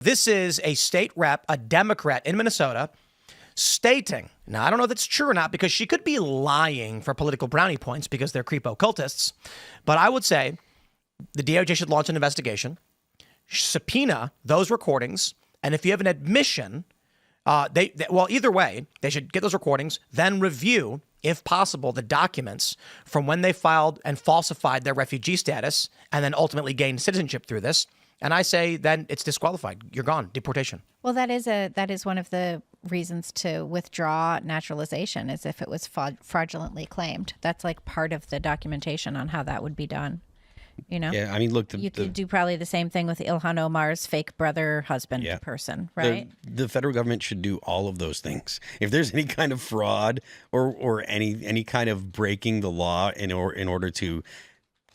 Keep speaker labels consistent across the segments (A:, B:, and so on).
A: This is a state rep, a Democrat in Minnesota, stating, now I don't know if that's true or not because she could be lying for political brownie points because they're creepo cultists, but I would say the DOJ should launch an investigation, subpoena those recordings, and if you have an admission, well, either way, they should get those recordings, then review, if possible, the documents from when they filed and falsified their refugee status and then ultimately gained citizenship through this. And I say then it's disqualified. You're gone. Deportation.
B: Well, that is one of the reasons to withdraw naturalization, is if it was fraudulently claimed. That's like part of the documentation on how that would be done. You know?
C: Yeah, I mean, look,
B: you could do probably the same thing with Ilhan Omar's fake brother husband person, right?
C: The federal government should do all of those things. If there's any kind of fraud or any kind of breaking the law in order to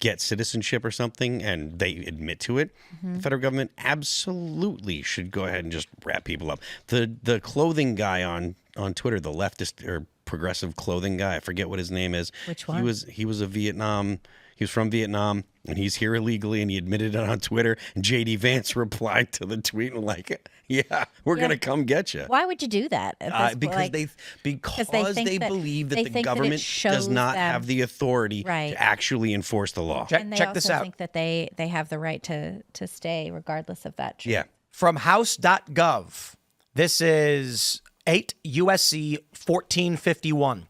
C: get citizenship or something, and they admit to it, the federal government absolutely should go ahead and just wrap people up. The clothing guy on Twitter, the leftist or progressive clothing guy, I forget what his name is.
B: Which one?
C: He was from Vietnam, and he's here illegally, and he admitted it on Twitter. And JD Vance replied to the tweet and like, "Yeah, we're gonna come get you."
B: Why would you do that?
C: Because they believe that the government does not have the authority to actually enforce the law.
B: And they
A: check
B: also
A: this out.
B: think that they have the right to stay regardless of that.
C: Yeah.
A: From House.gov, this is 8 USC 1451.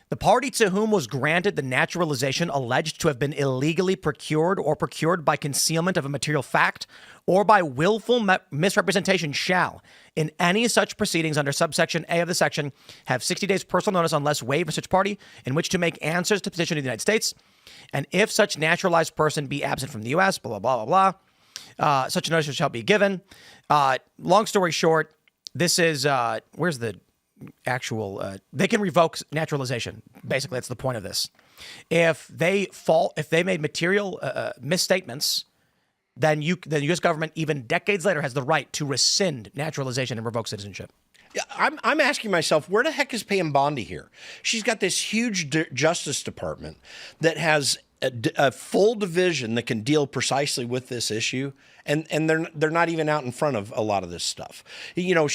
A: The party to whom was granted the naturalization alleged to have been illegally procured or procured by concealment of a material fact or by willful misrepresentation shall, in any such proceedings under subsection A of the section, have 60 days personal notice unless waived for such party in which to make answers to petition of the United States. And if such naturalized person be absent from the U.S., blah, blah, blah, blah, blah, such a notice shall be given. Long story short, this is, where's the actual, they can revoke naturalization. Basically, that's the point of this. If they made material misstatements, then the U.S. government, even decades later, has the right to rescind naturalization and revoke citizenship.
D: Yeah, I'm asking myself, where the heck is Pam Bondi here? She's got this huge Justice Department that has a full division that can deal precisely with this issue, and they're not even out in front of a lot of this stuff. You know,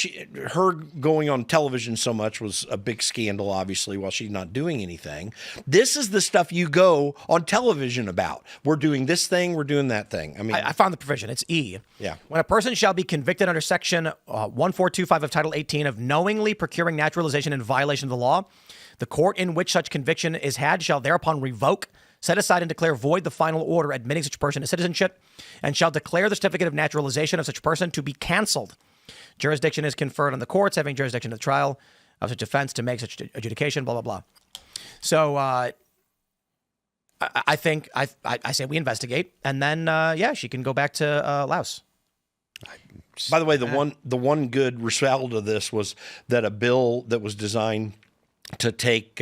D: her going on television so much was a big scandal, obviously, while she's not doing anything. This is the stuff you go on television about. We're doing this thing, we're doing that thing. I mean,
A: I found the provision. It's E.
D: Yeah.
A: When a person shall be convicted under section 1425 of Title 18 of knowingly procuring naturalization in violation of the law, the court in which such conviction is had shall thereupon revoke, set aside, and declare void the final order admitting such person to citizenship, and shall declare the certificate of naturalization of such person to be canceled. Jurisdiction is conferred on the courts having jurisdiction of the trial of such offense to make such adjudication, blah, blah, blah. So I think I say we investigate, and then, she can go back to Laos.
D: by the way, the one good result of this was that a bill that was designed to take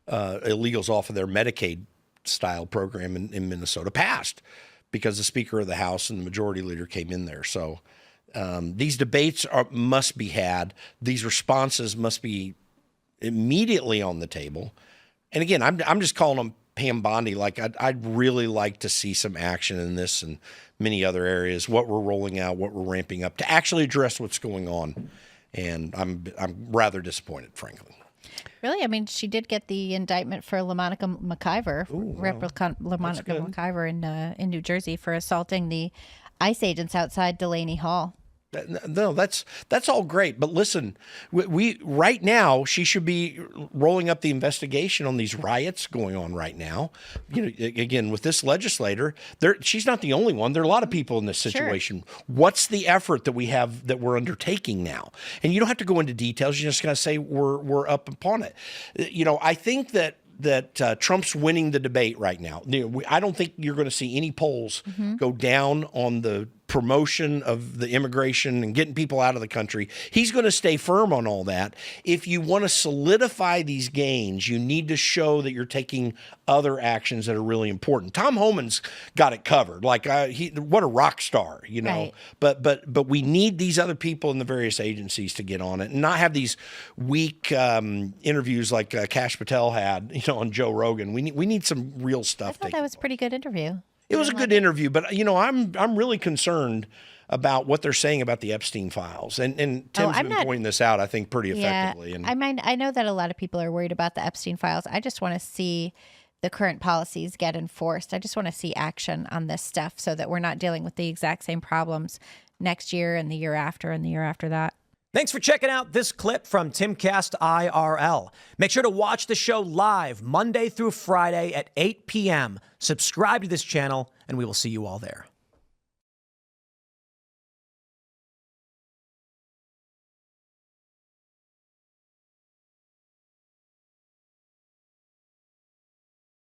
D: illegals off of their Medicaid style program in Minnesota passed because the Speaker of the House and the Majority Leader came in there. So these debates must be had. These responses must be immediately on the table. And again, I'm just calling them Pam Bondi. Like I'd really like to see some action in this and many other areas, what we're rolling out, what we're ramping up to actually address what's going on. And I'm rather disappointed, frankly.
B: Really? I mean, she did get the indictment for LaMonica McIver, LaMonica McIver in New Jersey for assaulting the ICE agents outside Delaney Hall.
D: No, that's all great. But listen, we right now, she should be rolling up the investigation on these riots going on right now. You know, again, with this legislator, she's not the only one. There are a lot of people in this situation. Sure. What's the effort that we have that we're undertaking now? And you don't have to go into details. You're just going to say we're up upon it. You know, I think that Trump's winning the debate right now. I don't think you're going to see any polls go down on the promotion of the immigration and getting people out of the country. He's going to stay firm on all that. If you want to solidify these gains, you need to show that you're taking other actions that are really important. Tom Homan's got it covered. Like what a rock star, you know. Right. But we need these other people in the various agencies to get on it and not have these weak interviews like Kash Patel had, you know, on Joe Rogan. We need some real stuff.
B: I thought that was a pretty good interview.
D: It was a good interview, but you know, I'm really concerned about what they're saying about the Epstein files. And Tim's been pointing this out, I think, pretty effectively.
B: Yeah, I know that a lot of people are worried about the Epstein files. I just want to see the current policies get enforced. I just want to see action on this stuff so that we're not dealing with the exact same problems next year and the year after and the year after that.
A: Thanks for checking out this clip from Timcast IRL. Make sure to watch the show live Monday through Friday at 8 p.m. Subscribe to this channel, and we will see you all there.